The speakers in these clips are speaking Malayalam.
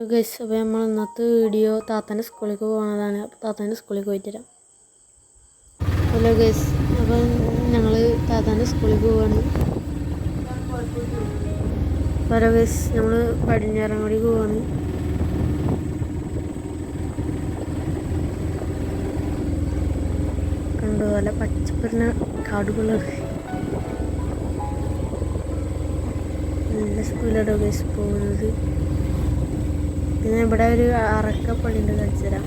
ഗൈസ്, അപ്പോൾ നമ്മൾ ഇന്നത്തെ വീഡിയോ താത്താൻ്റെ സ്കൂളിലേക്ക് പോകുന്നതാണ്. അപ്പോൾ താത്താൻ്റെ സ്കൂളിലേക്ക് പോയിട്ട് വരാം. ഹലോ ഗൈസ്, അപ്പം ഞങ്ങൾ താത്താൻ്റെ സ്കൂളിലേക്ക് പോവാണ്. ഹലോ ഗൈസ്, നമ്മൾ പടിഞ്ഞാറങ്ങാടി പോവാണ്. കണ്ടു നല്ല പച്ചപ്പറിന കാടുകളാണ്. നല്ല സ്കൂളിലാണ് ഗൈസ് പോകുന്നത്. പിന്നെ ഇവിടെ ഒരു അറക്കപ്പള്ളിൻ്റെ കളിച്ചരാം.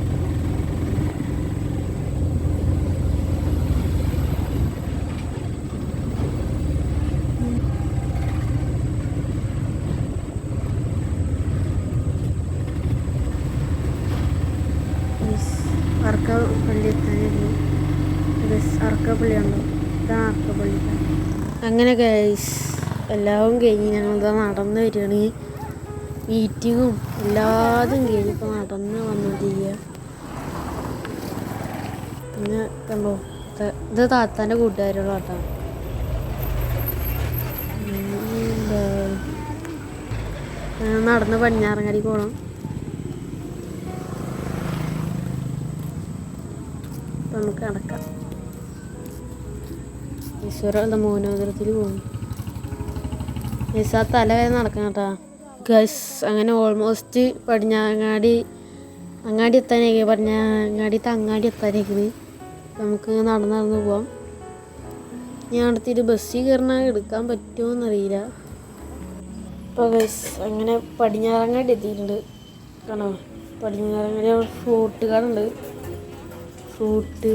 അറക്കപ്പള്ളി എത്താനായിരുന്നു. അറക്കപ്പള്ളി ഉണ്ടോ? ഇതാണ് അറക്കപ്പള്ളി. അങ്ങനെ ഗൈസ് എല്ലാം കഴിഞ്ഞ് ഞങ്ങളിതാ നടന്ന് വരികയാണ്. മീറ്റിങ്ങും എല്ലാതും കഴിഞ്ഞിപ്പോൾ നടന്ന് വന്നിട്ടില്ല. പിന്നെ കണ്ടോ, ഇത് താത്താൻ്റെ കൂട്ടുകാരുള്ള കേട്ടോ. നടന്ന് പടിഞ്ഞാറങ്ങാടി പോകണം. അപ്പം നമുക്ക് നടക്കാം. ഈശ്വര മോനോദരത്തിൽ പോകും. ഈസാ തല വരെ നടക്കണം കേട്ടോ ഗൈസ്. അങ്ങനെ ഓൾമോസ്റ്റ് അങ്ങാടി എത്താനേക്ക് അങ്ങാടി എത്താനേക്കുന്നത്. നമുക്ക് നടന്ന് പോവാം. ഞാൻ അടുത്തിട്ട് ബസ്സിൽ കയറണ എടുക്കാൻ പറ്റുമോ എന്നറിയില്ല. അപ്പോൾ ഗൈസ് അങ്ങനെ പടിഞ്ഞാറങ്ങാടി എത്തിയിട്ടുണ്ട്. കാണോ, പടിഞ്ഞാറങ്ങാടി ഫ്രൂട്ട് കടയുണ്ട്. ഫ്രൂട്ട്